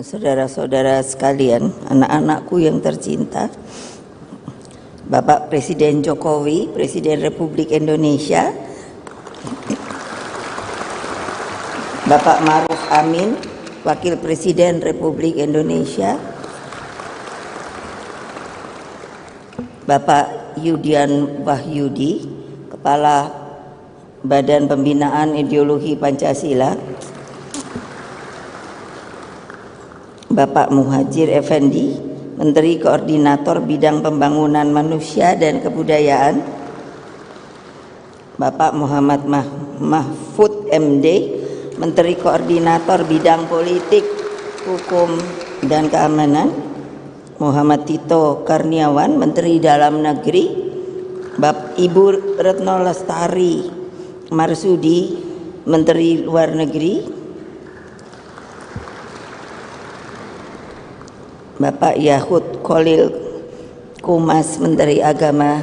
Saudara-saudara sekalian, anak-anakku yang tercinta, Bapak Presiden Jokowi, Presiden Republik Indonesia, Bapak Ma'ruf Amin, Wakil Presiden Republik Indonesia, Bapak Yudian Wahyudi, Kepala Badan Pembinaan Ideologi Pancasila, Bapak Muhajir Effendi, Menteri Koordinator Bidang Pembangunan Manusia dan Kebudayaan, Bapak Muhammad Mahfud MD, Menteri Koordinator Bidang Politik, Hukum dan Keamanan, Muhammad Tito Karniawan, Menteri Dalam Negeri, Ibu Retno Lestari Marsudi, Menteri Luar Negeri, Bapak Yahud Khalil Kumas, Menteri Agama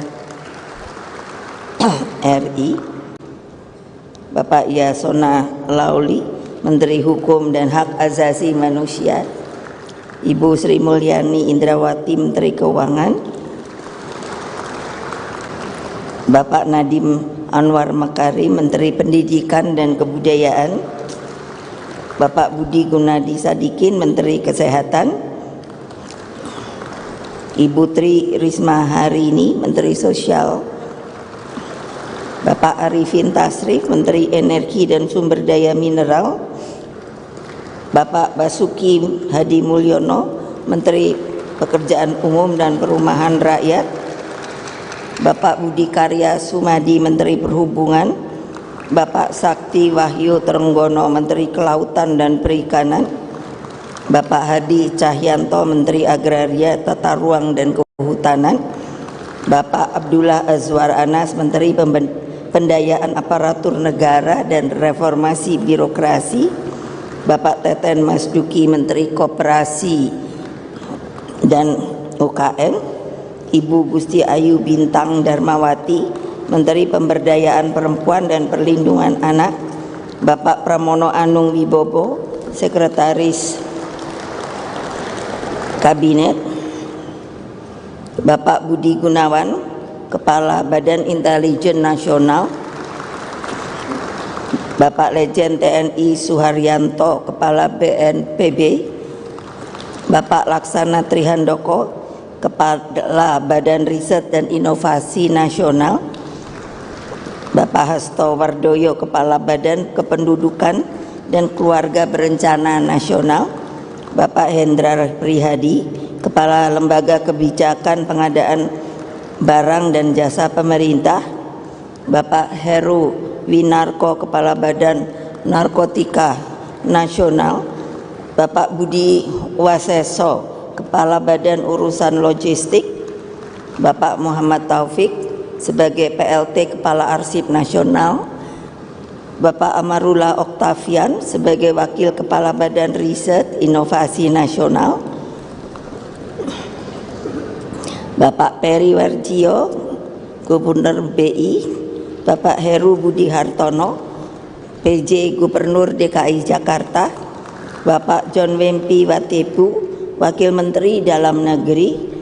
RI, Bapak Yasona Lauli, Menteri Hukum dan Hak Asasi Manusia, Ibu Sri Mulyani Indrawati, Menteri Keuangan, Bapak Nadiem Anwar Makarim, Menteri Pendidikan dan Kebudayaan, Bapak Budi Gunadi Sadikin, Menteri Kesehatan, Ibu Tri Risma Harini, Menteri Sosial, Bapak Arifin Tasrif, Menteri Energi dan Sumber Daya Mineral, Bapak Basuki Hadi Mulyono, Menteri Pekerjaan Umum dan Perumahan Rakyat, Bapak Budi Karya Sumadi, Menteri Perhubungan, Bapak Sakti Wahyu Trenggono, Menteri Kelautan dan Perikanan, Bapak Hadi Cahyanto, Menteri Agraria, Tata Ruang dan Kehutanan, Bapak Abdullah Azwar Anas, Menteri Pemberdayaan Aparatur Negara dan Reformasi Birokrasi, Bapak Teten Mas Duki, Menteri Koperasi dan UKM, Ibu Gusti Ayu Bintang Darmawati, Menteri Pemberdayaan Perempuan dan Perlindungan Anak, Bapak Pramono Anung Wibowo, Sekretaris Kabinet, Bapak Budi Gunawan, Kepala Badan Intelijen Nasional, Bapak Lejen TNI Suharyanto, Kepala BNPB, Bapak Laksana Trihandoko, Kepala Badan Riset dan Inovasi Nasional, Bapak Hasto Wardoyo, Kepala Badan Kependudukan dan Keluarga Berencana Nasional, Bapak Hendra Prihadi, Kepala Lembaga Kebijakan Pengadaan Barang dan Jasa Pemerintah, Bapak Heru Winarko, Kepala Badan Narkotika Nasional, Bapak Budi Waseso, Kepala Badan Urusan Logistik, Bapak Muhammad Taufik sebagai PLT Kepala Arsip Nasional, Bapak Amarullah Oktavian sebagai Wakil Kepala Badan Riset Inovasi Nasional, Bapak Peri Warjio, Gubernur BI, Bapak Heru Budi Hartono, PJ Gubernur DKI Jakarta, Bapak John Wempi Watepu, Wakil Menteri Dalam Negeri.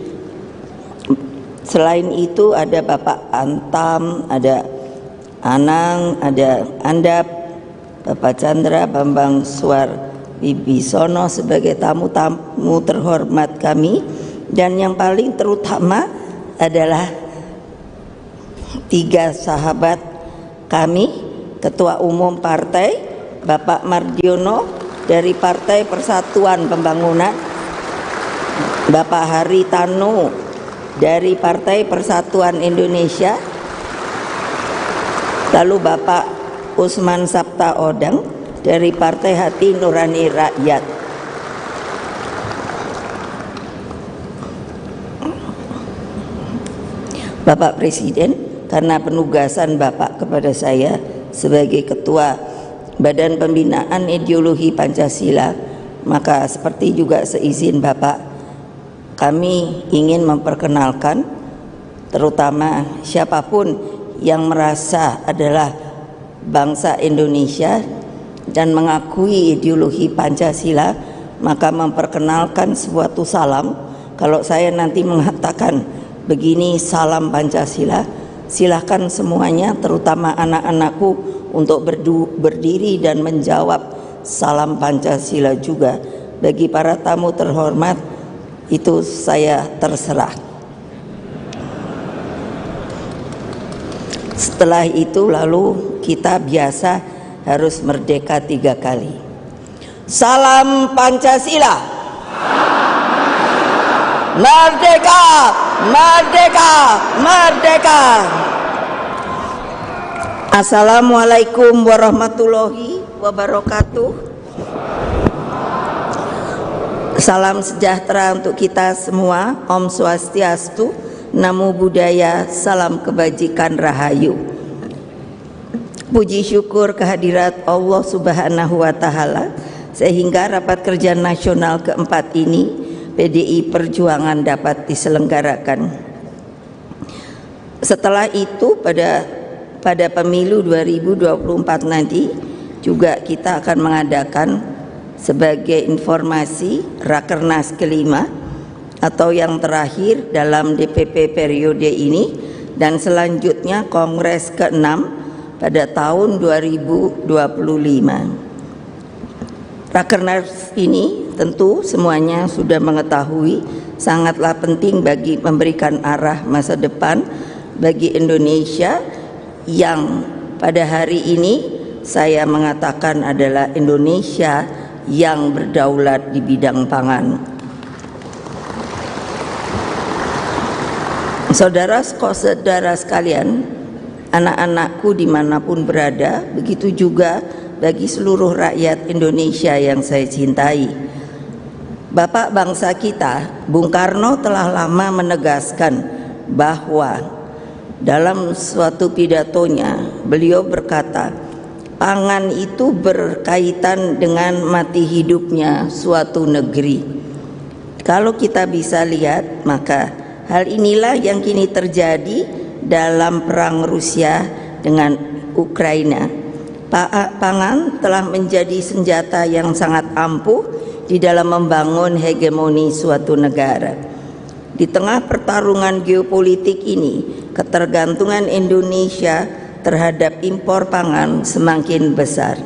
Selain itu ada Bapak Antam, ada Anang, ada Andap, Bapak Chandra Bambang Suar Wibisono sebagai tamu-tamu terhormat kami, dan yang paling terutama adalah 3 sahabat kami, Ketua Umum Partai Bapak Mardiono dari Partai Persatuan Pembangunan, Bapak Haritano dari Partai Persatuan Indonesia, lalu Bapak Usman Sabta Odang dari Partai Hati Nurani Rakyat. Bapak Presiden, karena penugasan Bapak kepada saya sebagai Ketua Badan Pembinaan Ideologi Pancasila, maka seperti juga seizin Bapak, kami ingin memperkenalkan terutama siapapun yang merasa adalah bangsa Indonesia dan mengakui ideologi Pancasila, maka memperkenalkan suatu salam. Kalau saya nanti mengatakan begini, salam Pancasila, silahkan semuanya, terutama anak-anakku, untuk berdiri dan menjawab salam Pancasila juga. Bagi para tamu terhormat, itu saya terserah. Setelah itu lalu kita biasa harus merdeka 3 kali. Salam Pancasila. Merdeka, merdeka, merdeka. Assalamualaikum warahmatullahi wabarakatuh. Salam sejahtera untuk kita semua. Om Swastiastu, Namo Buddhaya, salam kebajikan rahayu. Puji syukur kehadirat Allah Subhanahu wa Ta'ala, sehingga rapat kerja nasional keempat ini PDI Perjuangan dapat diselenggarakan. Setelah itu pada pemilu 2024 nanti juga kita akan mengadakan sebagai informasi Rakernas kelima atau yang terakhir dalam DPP periode ini, dan selanjutnya Kongres ke-6 pada tahun 2025. Rakernas ini tentu semuanya sudah mengetahui sangatlah penting bagi memberikan arah masa depan bagi Indonesia yang pada hari ini saya mengatakan adalah Indonesia yang berdaulat di bidang pangan. Saudara-saudara sekalian, anak-anakku dimanapun berada, begitu juga bagi seluruh rakyat Indonesia yang saya cintai. Bapak bangsa kita, Bung Karno, telah lama menegaskan bahwa dalam suatu pidatonya beliau berkata, pangan itu berkaitan dengan mati hidupnya suatu negeri. Kalau kita bisa lihat, maka hal inilah yang kini terjadi dalam perang Rusia dengan Ukraina. Pangan telah menjadi senjata yang sangat ampuh di dalam membangun hegemoni suatu negara. Di tengah pertarungan geopolitik ini, ketergantungan Indonesia terhadap impor pangan semakin besar.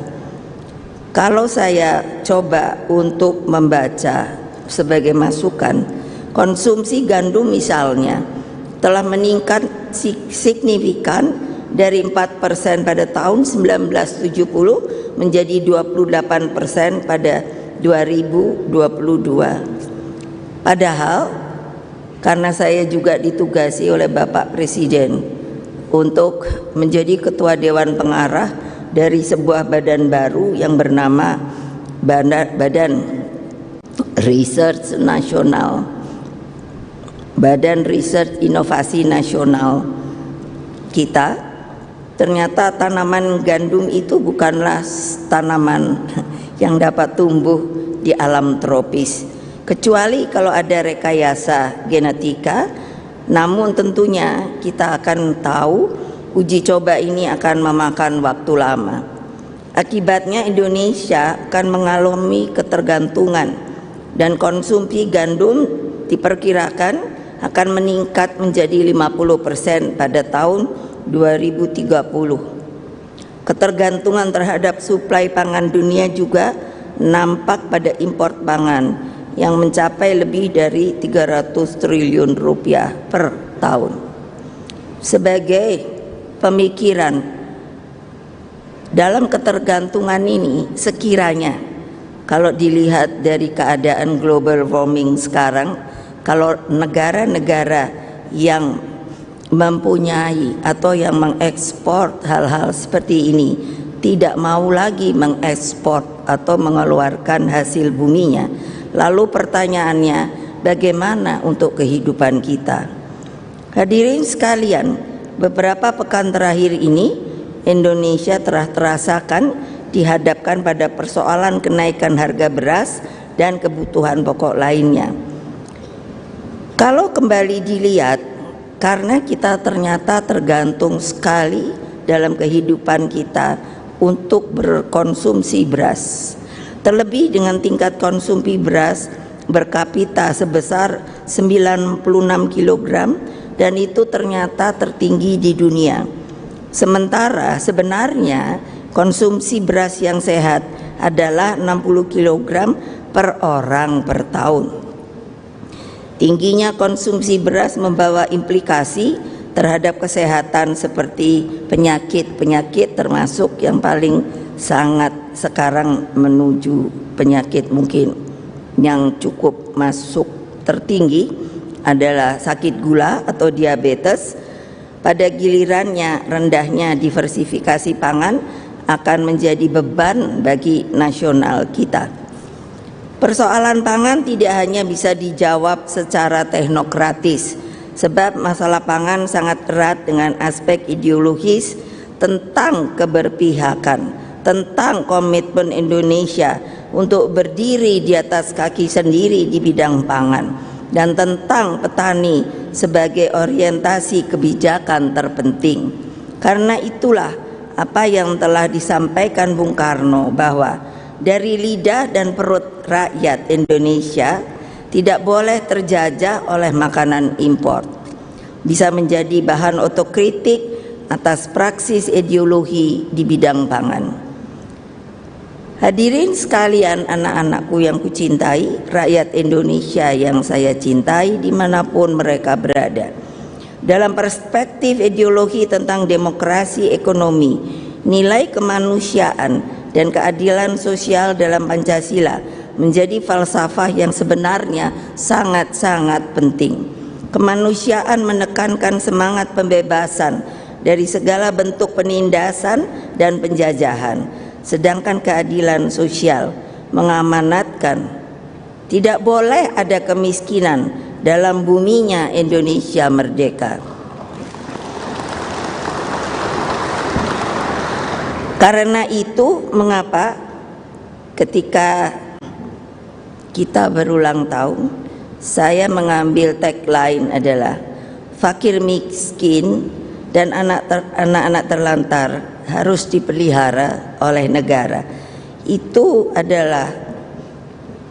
Kalau saya coba untuk membaca sebagai masukan, konsumsi gandum misalnya telah meningkat signifikan dari 4% pada tahun 1970 menjadi 28% pada 2022. Padahal karena saya juga ditugasi oleh Bapak Presiden untuk menjadi Ketua Dewan Pengarah dari sebuah badan baru yang bernama Badan Research Nasional, Badan Riset Inovasi Nasional kita, ternyata tanaman gandum itu bukanlah tanaman yang dapat tumbuh di alam tropis, kecuali kalau ada rekayasa genetika. Namun tentunya kita akan tahu uji coba ini akan memakan waktu lama. Akibatnya Indonesia akan mengalami ketergantungan, dan konsumsi gandum diperkirakan akan meningkat menjadi 50% pada tahun 2030. Ketergantungan terhadap suplai pangan dunia juga nampak pada impor pangan yang mencapai lebih dari 300 triliun rupiah per tahun. Sebagai pemikiran, dalam ketergantungan ini sekiranya kalau dilihat dari keadaan global warming sekarang, kalau negara-negara yang mempunyai atau yang mengekspor hal-hal seperti ini tidak mau lagi mengekspor atau mengeluarkan hasil buminya, lalu pertanyaannya, bagaimana untuk kehidupan kita? Hadirin sekalian, beberapa pekan terakhir ini Indonesia telah terasakan dihadapkan pada persoalan kenaikan harga beras dan kebutuhan pokok lainnya. Kalau kembali dilihat, karena kita ternyata tergantung sekali dalam kehidupan kita untuk berkonsumsi beras. Terlebih dengan tingkat konsumsi beras berkapita sebesar 96 kg dan itu ternyata tertinggi di dunia. Sementara sebenarnya konsumsi beras yang sehat adalah 60 kg per orang per tahun. Tingginya konsumsi beras membawa implikasi terhadap kesehatan seperti penyakit-penyakit, termasuk yang paling sangat sekarang menuju penyakit mungkin yang cukup masuk tertinggi adalah sakit gula atau diabetes. Pada gilirannya rendahnya diversifikasi pangan akan menjadi beban bagi nasional kita. Persoalan pangan tidak hanya bisa dijawab secara teknokratis, sebab masalah pangan sangat erat dengan aspek ideologis tentang keberpihakan, tentang komitmen Indonesia untuk berdiri di atas kaki sendiri di bidang pangan, dan tentang petani sebagai orientasi kebijakan terpenting. Karena itulah apa yang telah disampaikan Bung Karno, bahwa dari lidah dan perut rakyat Indonesia tidak boleh terjajah oleh makanan impor. Bisa menjadi bahan otokritik atas praksis ideologi di bidang pangan. Hadirin sekalian, anak-anakku yang kucintai, rakyat Indonesia yang saya cintai dimanapun mereka berada. Dalam perspektif ideologi tentang demokrasi ekonomi, nilai kemanusiaan dan keadilan sosial dalam Pancasila menjadi falsafah yang sebenarnya sangat-sangat penting. Kemanusiaan menekankan semangat pembebasan dari segala bentuk penindasan dan penjajahan, sedangkan keadilan sosial mengamanatkan tidak boleh ada kemiskinan dalam buminya Indonesia merdeka. Karena itu mengapa ketika kita berulang tahun saya mengambil tagline adalah fakir miskin dan anak-anak terlantar harus dipelihara oleh negara. Itu adalah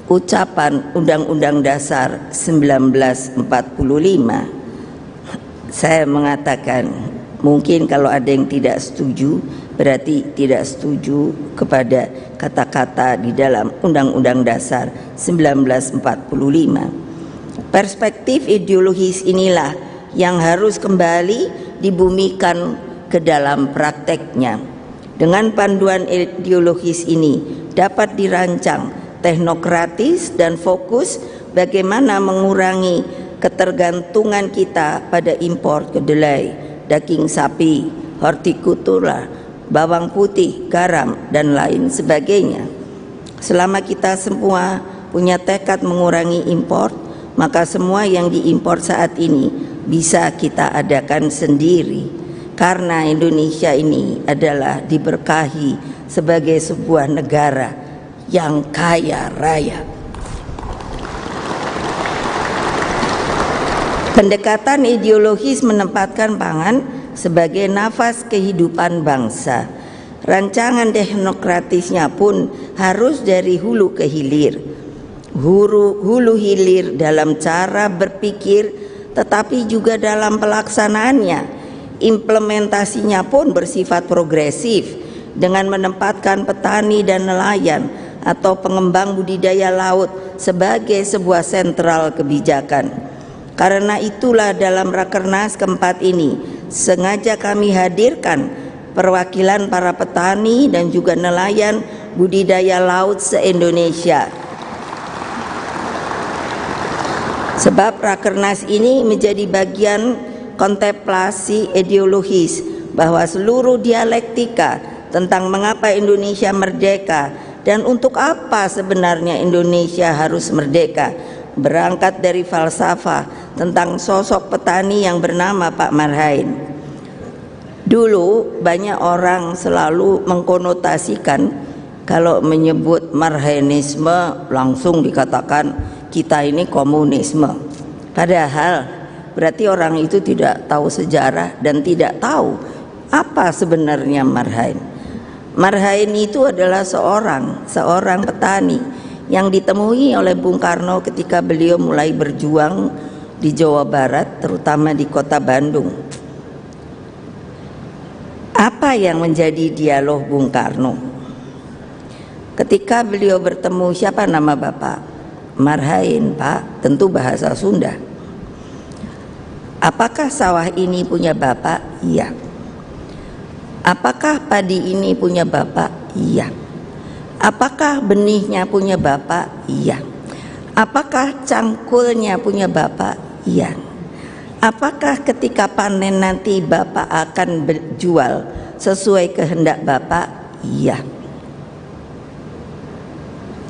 ucapan Undang-Undang Dasar 1945. Saya mengatakan mungkin kalau ada yang tidak setuju, berarti tidak setuju kepada kata-kata di dalam Undang-Undang Dasar 1945. Perspektif ideologis inilah yang harus kembali dibumikan ke dalam prakteknya. Dengan panduan ideologis ini dapat dirancang teknokratis dan fokus bagaimana mengurangi ketergantungan kita pada impor kedelai, daging sapi, hortikultura, bawang putih, garam, dan lain sebagainya. Selama kita semua punya tekad mengurangi impor, maka semua yang diimpor saat ini bisa kita adakan sendiri. Karena Indonesia ini adalah diberkahi sebagai sebuah negara yang kaya raya. Pendekatan ideologis menempatkan pangan sebagai nafas kehidupan bangsa. Rancangan teknokratisnya pun harus dari hulu ke hilir. Hulu hilir dalam cara berpikir, tetapi juga dalam pelaksanaannya. Implementasinya pun bersifat progresif dengan menempatkan petani dan nelayan atau pengembang budidaya laut sebagai sebuah sentral kebijakan. Karena itulah dalam Rakernas keempat ini sengaja kami hadirkan perwakilan para petani dan juga nelayan budidaya laut se-Indonesia. Sebab Rakernas ini menjadi bagian kontemplasi ideologis bahwa seluruh dialektika tentang mengapa Indonesia merdeka dan untuk apa sebenarnya Indonesia harus merdeka berangkat dari falsafah tentang sosok petani yang bernama Pak Marhain. Dulu banyak orang selalu mengkonotasikan kalau menyebut Marhainisme langsung dikatakan kita ini komunisme. Padahal berarti orang itu tidak tahu sejarah dan tidak tahu apa sebenarnya Marhain. Marhain itu adalah seorang petani yang ditemui oleh Bung Karno ketika beliau mulai berjuang di Jawa Barat, terutama di kota Bandung. Apa yang menjadi dialog Bung Karno? Ketika beliau bertemu, siapa nama Bapak? Marhain, Pak, tentu bahasa Sunda. Apakah sawah ini punya Bapak? Iya. Apakah padi ini punya Bapak? Iya. Apakah benihnya punya Bapak? Iya. Apakah cangkulnya punya Bapak? Iya. Apakah ketika panen nanti Bapak akan berjual sesuai kehendak Bapak? Iya.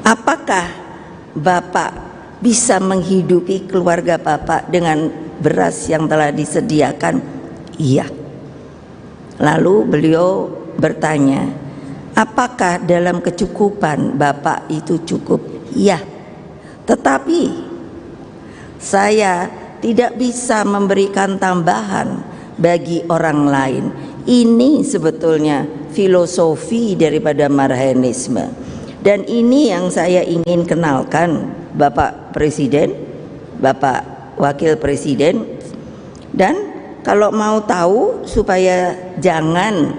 Apakah Bapak bisa menghidupi keluarga Bapak dengan beras yang telah disediakan? Iya. Lalu beliau bertanya, apakah dalam kecukupan Bapak itu cukup? Iya. Tetapi saya tidak bisa memberikan tambahan bagi orang lain. Ini sebetulnya filosofi daripada Marhainisme. Dan ini yang saya ingin kenalkan Bapak Presiden, Bapak Wakil Presiden. Dan kalau mau tahu supaya jangan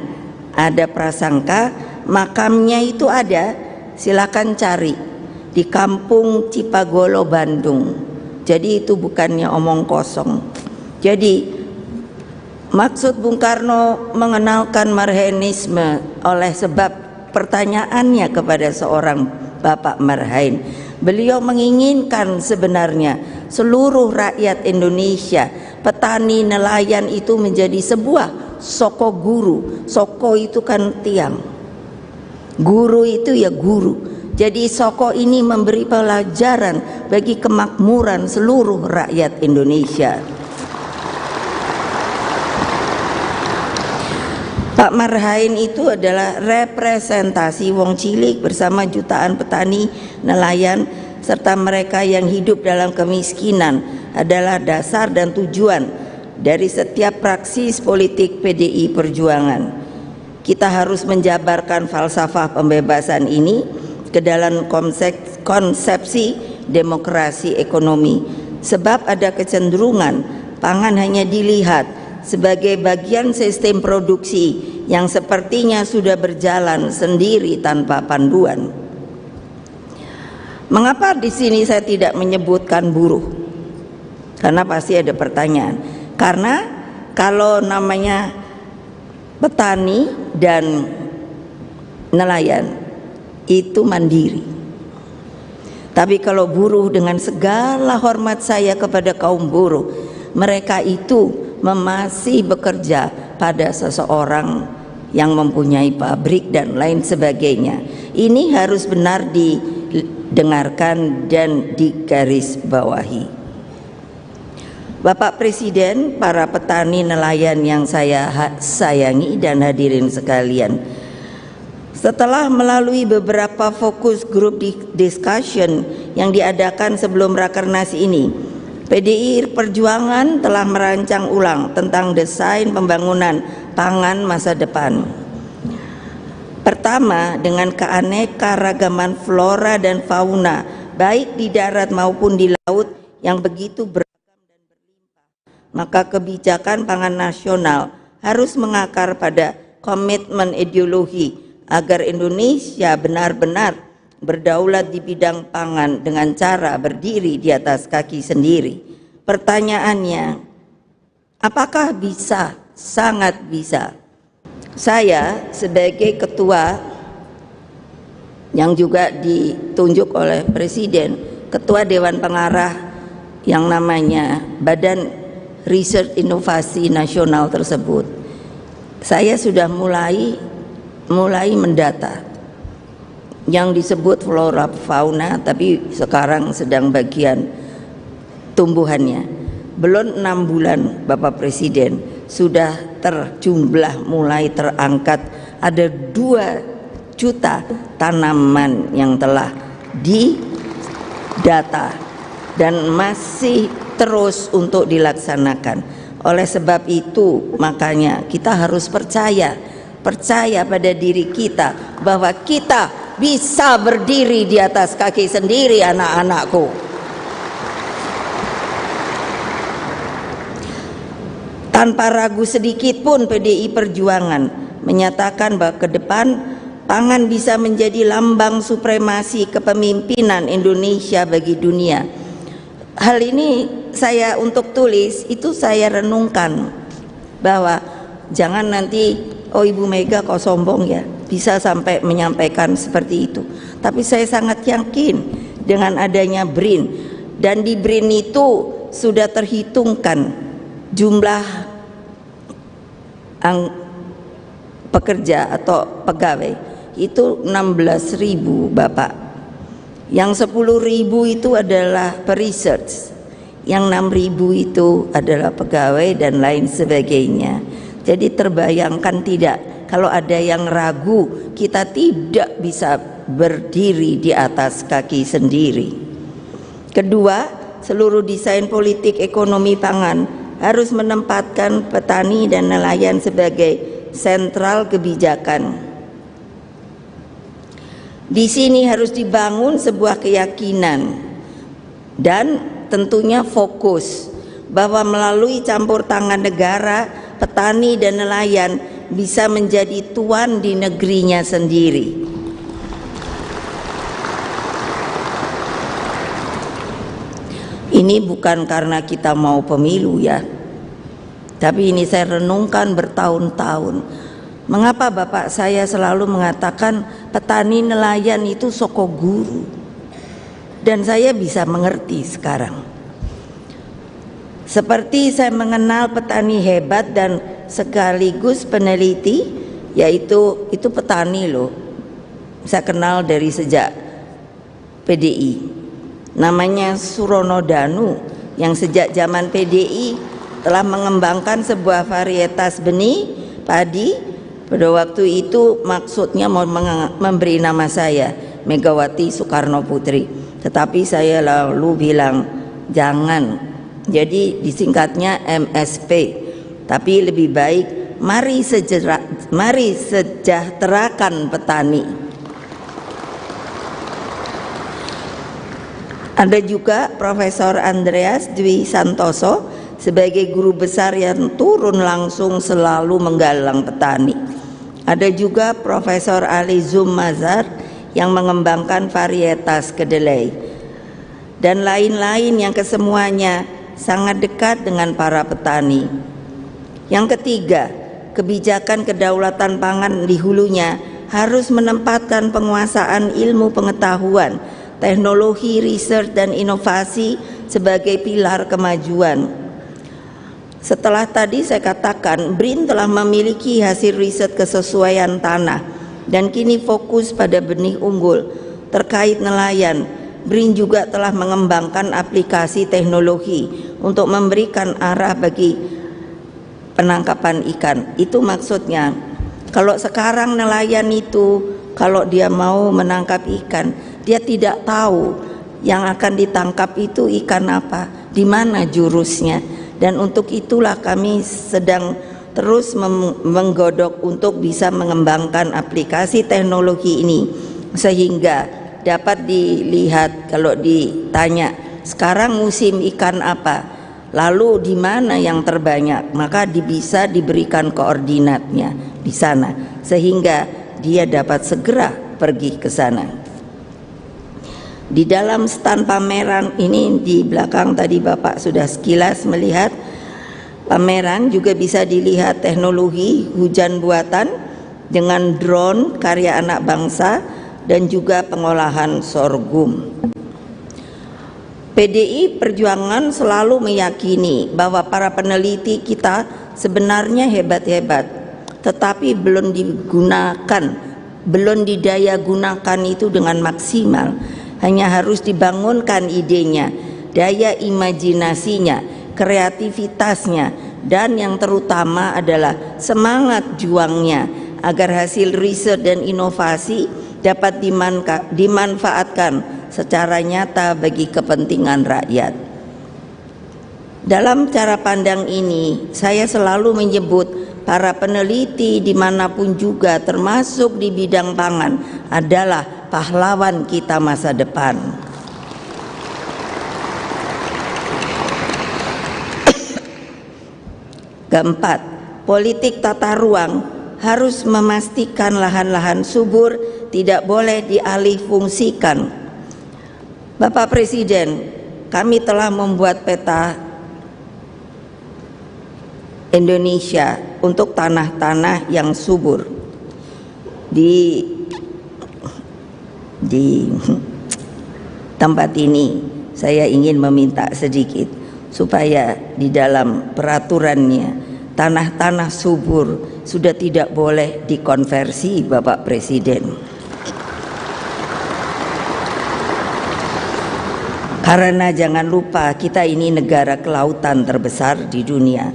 ada prasangka, makamnya itu ada, silakan cari di Kampung Cipagolo, Bandung. Jadi itu bukannya omong kosong. Jadi maksud Bung Karno mengenalkan Marhainisme oleh sebab pertanyaannya kepada seorang Bapak Marhain. Beliau menginginkan sebenarnya seluruh rakyat Indonesia, petani nelayan itu menjadi sebuah soko guru. Soko itu kan tiang, guru itu ya guru. Jadi soko ini memberi pelajaran bagi kemakmuran seluruh rakyat Indonesia. Pak Marhain itu adalah representasi wong cilik bersama jutaan petani, nelayan, serta mereka yang hidup dalam kemiskinan adalah dasar dan tujuan dari setiap praksis politik PDI Perjuangan. Kita harus menjabarkan falsafah pembebasan ini ke dalam konsepsi demokrasi ekonomi, sebab ada kecenderungan pangan hanya dilihat sebagai bagian sistem produksi yang sepertinya sudah berjalan sendiri tanpa panduan. Mengapa di sini saya tidak menyebutkan buruh? Karena pasti ada pertanyaan. Karena kalau namanya petani dan nelayan itu mandiri. Tapi kalau buruh, dengan segala hormat saya kepada kaum buruh, mereka itu masih bekerja pada seseorang yang mempunyai pabrik dan lain sebagainya. Ini harus benar didengarkan dan digarisbawahi. Bapak Presiden, para petani nelayan yang saya sayangi dan hadirin sekalian, setelah melalui beberapa fokus group discussion yang diadakan sebelum Rakernas ini, PDI Perjuangan telah merancang ulang tentang desain pembangunan pangan masa depan. Pertama, dengan keanekaragaman flora dan fauna baik di darat maupun di laut yang begitu beragam dan berlimpah, maka kebijakan pangan nasional harus mengakar pada komitmen ideologi agar Indonesia benar-benar berdaulat di bidang pangan dengan cara berdiri di atas kaki sendiri. Pertanyaannya, apakah bisa? Sangat bisa. Saya sebagai ketua yang juga ditunjuk oleh Presiden, ketua Dewan Pengarah yang namanya Badan Riset Inovasi Nasional tersebut, saya sudah mulai mendata yang disebut flora fauna, tapi sekarang sedang bagian pertumbuhannya. Belum 6 bulan Bapak Presiden sudah terjumlah mulai terangkat ada 2 juta tanaman yang telah didata dan masih terus untuk dilaksanakan. Oleh sebab itu makanya kita harus percaya pada diri kita bahwa kita bisa berdiri di atas kaki sendiri, anak-anakku. Tanpa ragu sedikit pun PDI Perjuangan menyatakan bahwa ke depan pangan bisa menjadi lambang supremasi kepemimpinan Indonesia bagi dunia. Hal ini saya untuk tulis, itu saya renungkan bahwa jangan nanti Ibu Mega kok sombong ya, bisa sampai menyampaikan seperti itu. Tapi saya sangat yakin dengan adanya BRIN, dan di BRIN itu sudah terhitungkan jumlah pekerja atau pegawai itu 16.000 Bapak. Yang 10.000 itu adalah per-research, yang 6.000 itu adalah pegawai dan lain sebagainya. Jadi terbayangkan tidak kalau ada yang ragu kita tidak bisa berdiri di atas kaki sendiri. Kedua, seluruh desain politik ekonomi pangan harus menempatkan petani dan nelayan sebagai sentral kebijakan. Di sini harus dibangun sebuah keyakinan dan tentunya fokus bahwa melalui campur tangan negara, petani dan nelayan bisa menjadi tuan di negerinya sendiri. Ini bukan karena kita mau pemilu ya, tapi ini saya renungkan bertahun-tahun. Mengapa bapak saya selalu mengatakan petani nelayan itu soko guru? Dan saya bisa mengerti sekarang. Seperti saya mengenal petani hebat dan sekaligus peneliti, yaitu itu petani loh. Saya kenal dari sejak PDI. Namanya Surono Danu, yang sejak zaman PDI telah mengembangkan sebuah varietas benih padi. Pada waktu itu maksudnya mau memberi nama saya Megawati Soekarno Putri, tetapi saya lalu bilang jangan, jadi disingkatnya MSP, tapi lebih baik mari sejahterakan petani. Ada juga Profesor Andreas Dwi Santoso sebagai guru besar yang turun langsung selalu menggalang petani. Ada juga Profesor Ali Zumazar yang mengembangkan varietas kedelai. Dan lain-lain yang kesemuanya sangat dekat dengan para petani. Yang ketiga, kebijakan kedaulatan pangan di hulunya harus menempatkan penguasaan ilmu pengetahuan, teknologi, riset dan inovasi sebagai pilar kemajuan. Setelah tadi saya katakan BRIN telah memiliki hasil riset kesesuaian tanah dan kini fokus pada benih unggul. Terkait nelayan, BRIN juga telah mengembangkan aplikasi teknologi untuk memberikan arah bagi penangkapan ikan. Itu maksudnya kalau sekarang nelayan itu kalau dia mau menangkap ikan, dia tidak tahu yang akan ditangkap itu ikan apa, di mana jurusnya. Dan untuk itulah kami sedang terus menggodok untuk bisa mengembangkan aplikasi teknologi ini sehingga dapat dilihat kalau ditanya sekarang musim ikan apa, lalu di mana yang terbanyak, maka bisa diberikan koordinatnya di sana sehingga dia dapat segera pergi ke sana. Di dalam stand pameran ini di belakang tadi Bapak sudah sekilas melihat, pameran juga bisa dilihat teknologi hujan buatan dengan drone karya anak bangsa dan juga pengolahan sorghum. PDI Perjuangan selalu meyakini bahwa para peneliti kita sebenarnya hebat-hebat, tetapi belum didaya gunakan itu dengan maksimal. Hanya harus dibangunkan idenya daya imajinasinya, kreativitasnya, dan yang terutama adalah semangat juangnya agar hasil riset dan inovasi dapat dimanfaatkan secara nyata bagi kepentingan rakyat. Dalam cara pandang ini, saya selalu menyebut para peneliti dimanapun juga, termasuk di bidang pangan, adalah pahlawan kita masa depan. Keempat, politik tata ruang harus memastikan lahan-lahan subur tidak boleh dialihfungsikan. Bapak Presiden, kami telah membuat peta Indonesia untuk tanah-tanah yang subur. Di tempat ini saya ingin meminta sedikit supaya di dalam peraturannya tanah-tanah subur sudah tidak boleh dikonversi, Bapak Presiden. Karena jangan lupa kita ini negara kelautan terbesar di dunia.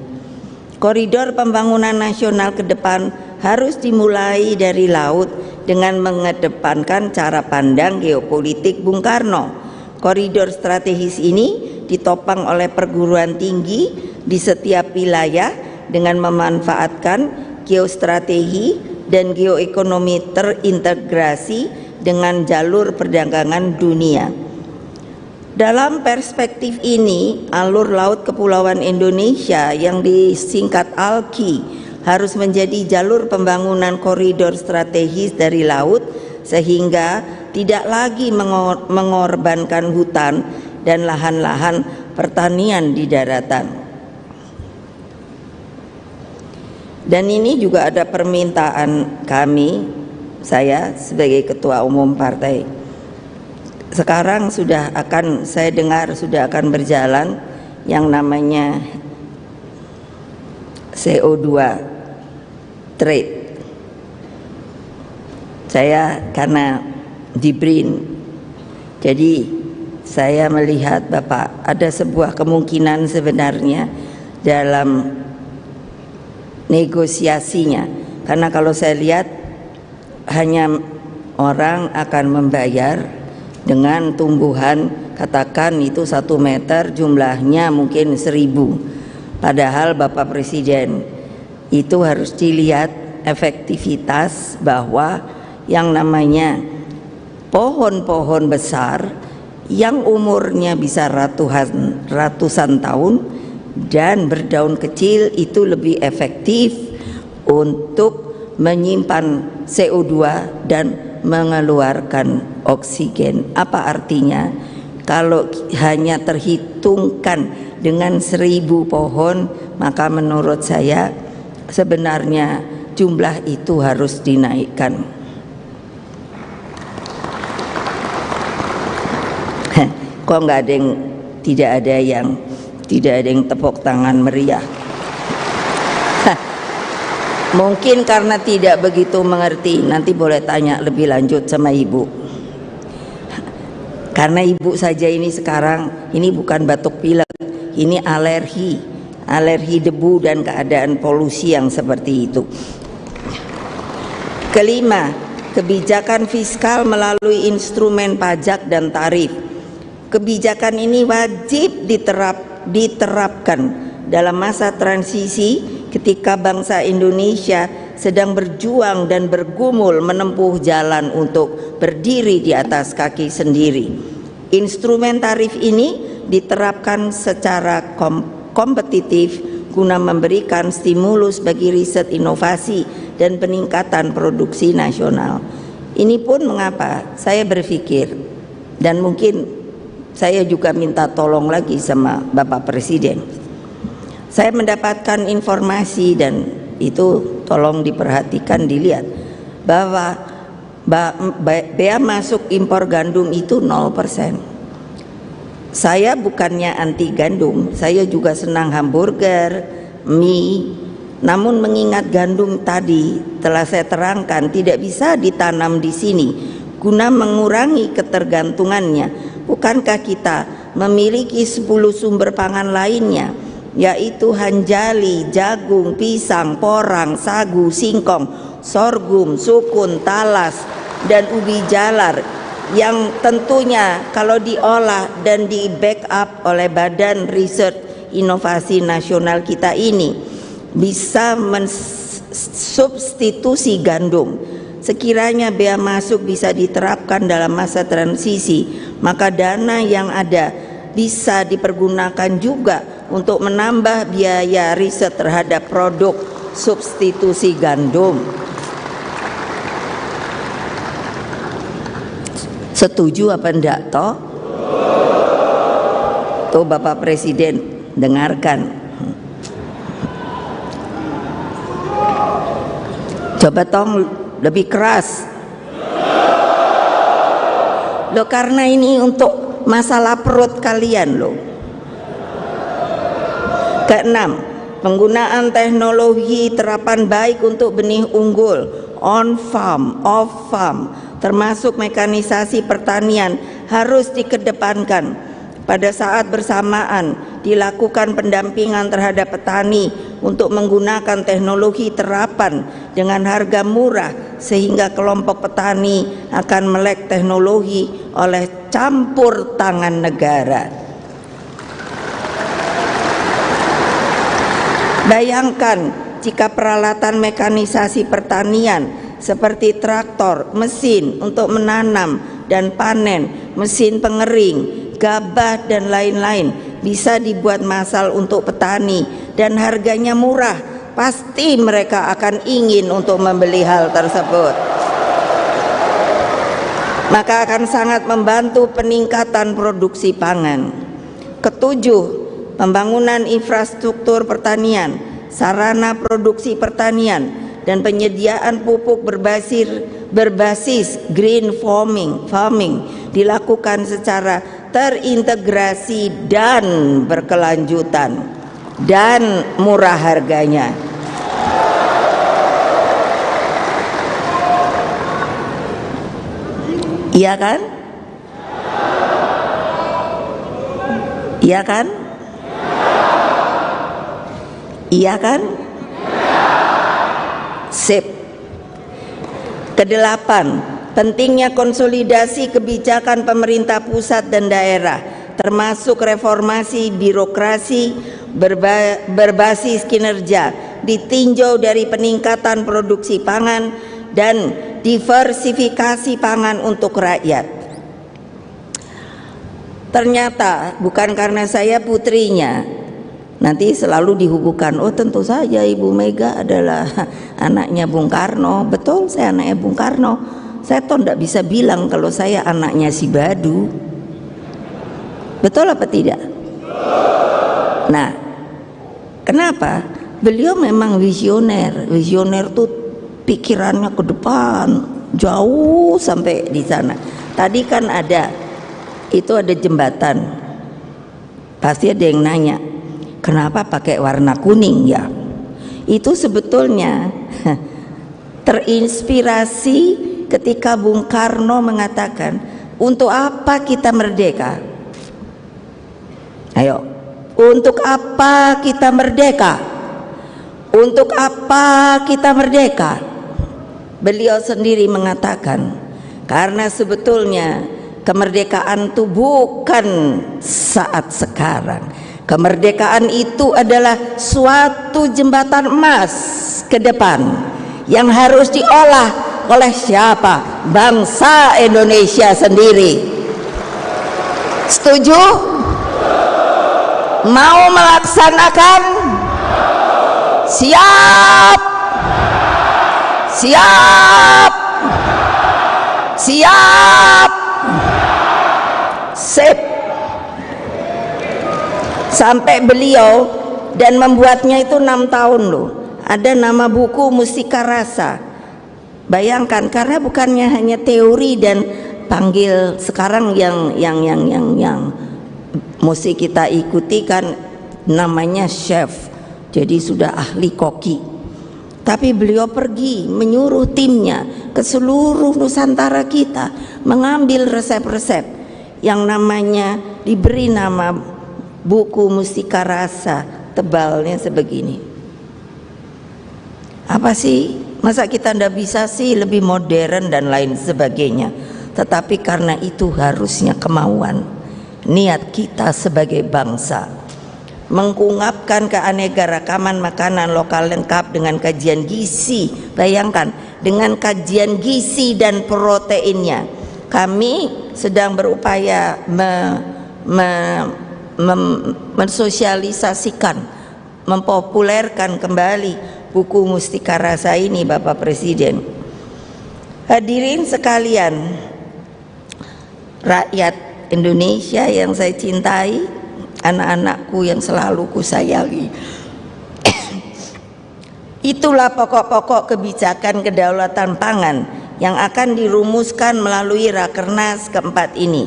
Koridor pembangunan nasional ke depan harus dimulai dari laut dengan mengedepankan cara pandang geopolitik Bung Karno. Koridor strategis ini ditopang oleh perguruan tinggi di setiap wilayah dengan memanfaatkan geostrategi dan geoekonomi terintegrasi dengan jalur perdagangan dunia. Dalam perspektif ini, alur laut kepulauan Indonesia yang disingkat ALKI harus menjadi jalur pembangunan koridor strategis dari laut sehingga tidak lagi mengorbankan hutan dan lahan-lahan pertanian di daratan. Dan ini juga ada permintaan kami, saya sebagai Ketua Umum Partai. Sekarang saya dengar sudah akan berjalan yang namanya CO2 trade. Saya karena di BRIN, jadi saya melihat Bapak ada sebuah kemungkinan sebenarnya dalam negosiasinya, karena kalau saya lihat hanya orang akan membayar dengan tumbuhan katakan itu 1 meter jumlahnya mungkin 1000, padahal Bapak Presiden itu harus dilihat efektivitas bahwa yang namanya pohon-pohon besar yang umurnya bisa ratusan tahun dan berdaun kecil itu lebih efektif untuk menyimpan CO2 dan mengeluarkan oksigen. Apa artinya? Kalau hanya terhitungkan dengan 1000 pohon, maka menurut saya sebenarnya jumlah itu harus dinaikkan. Kok tidak ada yang tepuk tangan meriah? Mungkin karena tidak begitu mengerti. Nanti boleh tanya lebih lanjut sama Ibu. Karena Ibu saja ini sekarang ini bukan batuk pilek, ini alergi debu dan keadaan polusi yang seperti itu. Kelima, kebijakan fiskal melalui instrumen pajak dan tarif. Kebijakan ini wajib diterapkan dalam masa transisi ketika bangsa Indonesia sedang berjuang dan bergumul menempuh jalan untuk berdiri di atas kaki sendiri. Instrumen tarif ini diterapkan secara kompetitif guna memberikan stimulus bagi riset inovasi dan peningkatan produksi nasional. Ini pun mengapa saya berpikir, dan mungkin saya juga minta tolong lagi sama Bapak Presiden. Saya mendapatkan informasi dan itu tolong diperhatikan, dilihat bahwa bea masuk impor gandum itu 0%. Saya bukannya anti gandum, saya juga senang hamburger, mie. Namun mengingat gandum tadi telah saya terangkan tidak bisa ditanam di sini guna mengurangi ketergantungannya. Bukankah kita memiliki 10 sumber pangan lainnya, yaitu hanjali, jagung, pisang, porang, sagu, singkong, sorghum, sukun, talas, dan ubi jalar, yang tentunya kalau diolah dan di backup oleh Badan Riset Inovasi Nasional kita ini bisa mensubstitusi gandum. Sekiranya bea masuk bisa diterapkan dalam masa transisi, maka dana yang ada bisa dipergunakan juga untuk menambah biaya riset terhadap produk substitusi gandum. Setuju apa enggak toh? Tuh Bapak Presiden, dengarkan. Coba tong lebih keras. Loh, karena ini untuk masalah perut kalian loh. Keenam, penggunaan teknologi terapan baik untuk benih unggul, on farm, off farm, termasuk mekanisasi pertanian harus dikedepankan. Pada saat bersamaan dilakukan pendampingan terhadap petani untuk menggunakan teknologi terapan dengan harga murah, sehingga kelompok petani akan melek teknologi oleh campur tangan negara. Bayangkan jika peralatan mekanisasi pertanian seperti traktor, mesin untuk menanam dan panen, mesin pengering, gabah dan lain-lain bisa dibuat massal untuk petani dan harganya murah, pasti mereka akan ingin untuk membeli hal tersebut. Maka akan sangat membantu peningkatan produksi pangan. Ketujuh, pembangunan infrastruktur pertanian, sarana produksi pertanian, dan penyediaan pupuk berbasis green farming dilakukan secara terintegrasi dan berkelanjutan dan murah harganya. Iya kan? Iya kan? Iya kan? Sip. Kedelapan, pentingnya konsolidasi kebijakan pemerintah pusat dan daerah, termasuk reformasi birokrasi berbasis kinerja, ditinjau dari peningkatan produksi pangan dan diversifikasi pangan untuk rakyat. Ternyata bukan karena saya putrinya, nanti selalu dihubungkan, oh tentu saja Ibu Mega adalah anaknya Bung Karno. Betul, saya anaknya Bung Karno. Saya toh tidak bisa bilang kalau saya anaknya si Badu. Betul apa tidak? Nah, kenapa? Beliau memang visioner. Visioner tuh pikirannya ke depan, jauh sampai di sana. Tadi kan ada jembatan. Pasti ada yang nanya, kenapa pakai warna kuning ya? Itu sebetulnya terinspirasi ketika Bung Karno mengatakan, untuk apa kita merdeka? Ayo, untuk apa kita merdeka? Untuk apa kita merdeka? Beliau sendiri mengatakan, karena sebetulnya kemerdekaan itu bukan saat sekarang. Kemerdekaan itu adalah suatu jembatan emas ke depan yang harus diolah oleh siapa? Bangsa Indonesia sendiri. Setuju? Mau melaksanakan? Siap! Siap! Siap! Sip. Sampai beliau dan membuatnya itu 6 tahun loh. Ada nama buku Mustika Rasa. Bayangkan, karena bukannya hanya teori dan panggil sekarang yang mesti kita ikuti kan namanya chef. Jadi sudah ahli koki. Tapi beliau pergi menyuruh timnya ke seluruh Nusantara kita mengambil resep-resep yang namanya diberi nama buku Mustika Rasa, tebalnya sebegini. Apa sih? Masa kita ndak bisa sih lebih modern dan lain sebagainya? Tetapi karena itu harusnya kemauan niat kita sebagai bangsa mengungkapkan keanekaragaman makanan lokal lengkap dengan kajian gizi. Bayangkan, dengan kajian gizi dan proteinnya. Kami sedang berupaya mensosialisasikan, mempopulerkan kembali buku Mustika Rasa ini, Bapak Presiden. Hadirin sekalian, rakyat Indonesia yang saya cintai, anak-anakku yang selalu kusayangi. Itulah pokok-pokok kebijakan kedaulatan pangan yang akan dirumuskan melalui Rakernas keempat ini.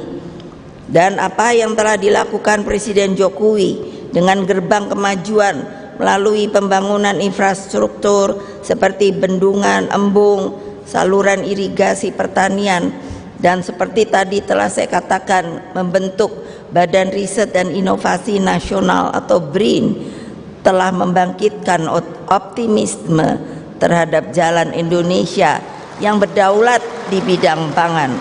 Dan apa yang telah dilakukan Presiden Jokowi dengan gerbang kemajuan melalui pembangunan infrastruktur seperti bendungan, embung, saluran irigasi pertanian, dan seperti tadi telah saya katakan, membentuk Badan Riset dan Inovasi Nasional atau BRIN, telah membangkitkan optimisme terhadap jalan Indonesia yang berdaulat di bidang pangan.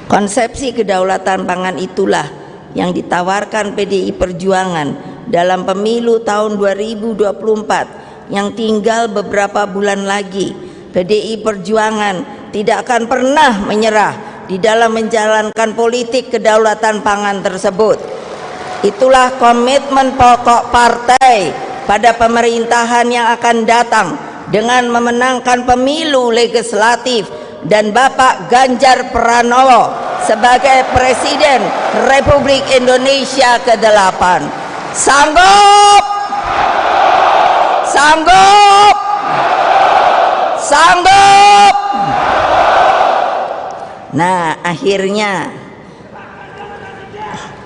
Konsepsi kedaulatan pangan itulah yang ditawarkan PDI Perjuangan dalam pemilu tahun 2024 yang tinggal beberapa bulan lagi. PDI Perjuangan tidak akan pernah menyerah di dalam menjalankan politik kedaulatan pangan tersebut. Itulah komitmen pokok partai pada pemerintahan yang akan datang dengan memenangkan pemilu legislatif dan Bapak Ganjar Pranowo sebagai Presiden Republik Indonesia ke-8. Sanggup? Sanggup? Sanggup? Nah, akhirnya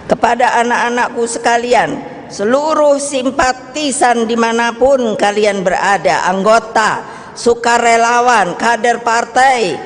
kepada anak-anakku sekalian, seluruh simpatisan dimanapun kalian berada, anggota, sukarelawan, kader partai,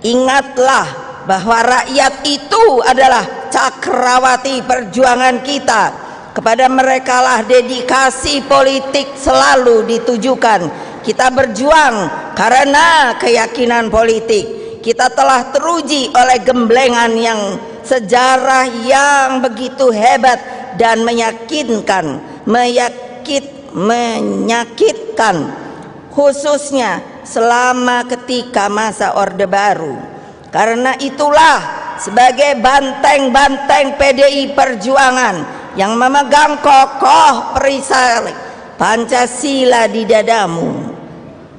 ingatlah bahwa rakyat itu adalah cakrawati perjuangan kita. Kepada mereka lah dedikasi politik selalu ditujukan. Kita berjuang karena keyakinan politik. Kita telah teruji oleh gemblengan yang sejarah yang begitu hebat dan menyakitkan, khususnya selama ketika masa Orde Baru. Karena itulah sebagai banteng-banteng PDI Perjuangan yang memegang kokoh perisai Pancasila di dadamu,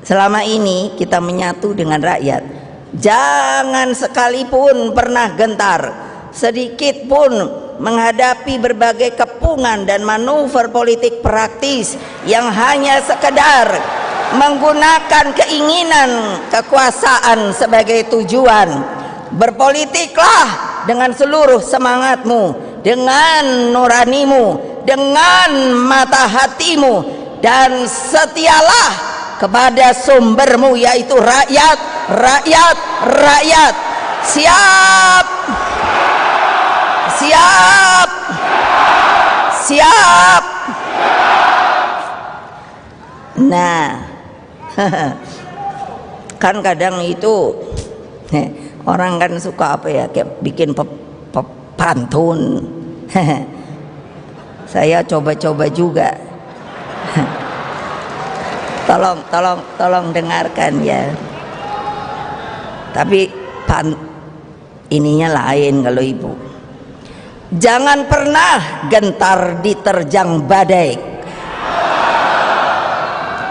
selama ini kita menyatu dengan rakyat. Jangan sekalipun pernah gentar sedikit pun menghadapi berbagai kepungan dan manuver politik praktis yang hanya sekedar menggunakan keinginan kekuasaan sebagai tujuan. Berpolitiklah dengan seluruh semangatmu, dengan nuranimu, dengan mata hatimu, dan setialah kepada sumbermu, yaitu rakyat, rakyat, rakyat. Siap, siap, siap. Nah, kan kadang itu orang kan suka apa ya, kayak bikin pantun. Saya coba-coba juga. Tolong dengarkan ya. Tapi ininya lain kalau ibu. Jangan pernah gentar diterjang badai.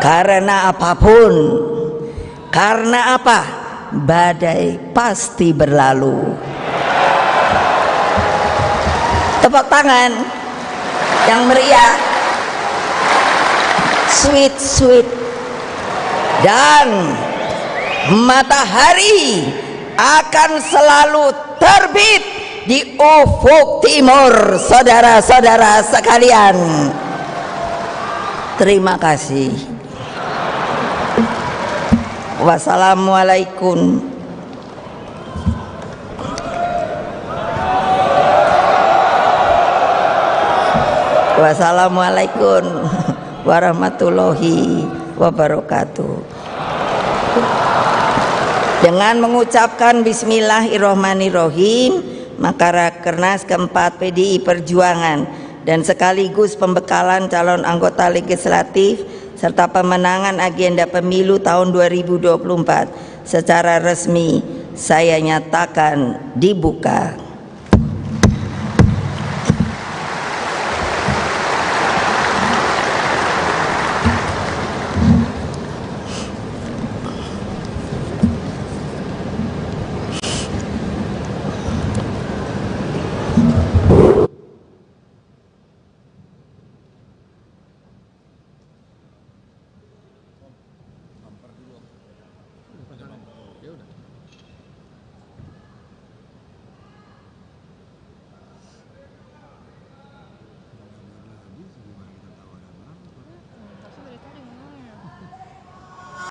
Karena apapun. Karena apa? Badai pasti berlalu. Tepuk tangan yang meriah. Sweet, sweet. Dan matahari akan selalu terbit di ufuk timur, saudara-saudara sekalian. Terima kasih. Wassalamualaikum. Wassalamualaikum warahmatullahi wabarakatuh. Dengan mengucapkan bismillahirrohmanirrohim, maka Rakernas keempat PDI Perjuangan dan sekaligus pembekalan calon anggota legislatif serta pemenangan agenda pemilu tahun 2024 secara resmi saya nyatakan dibuka.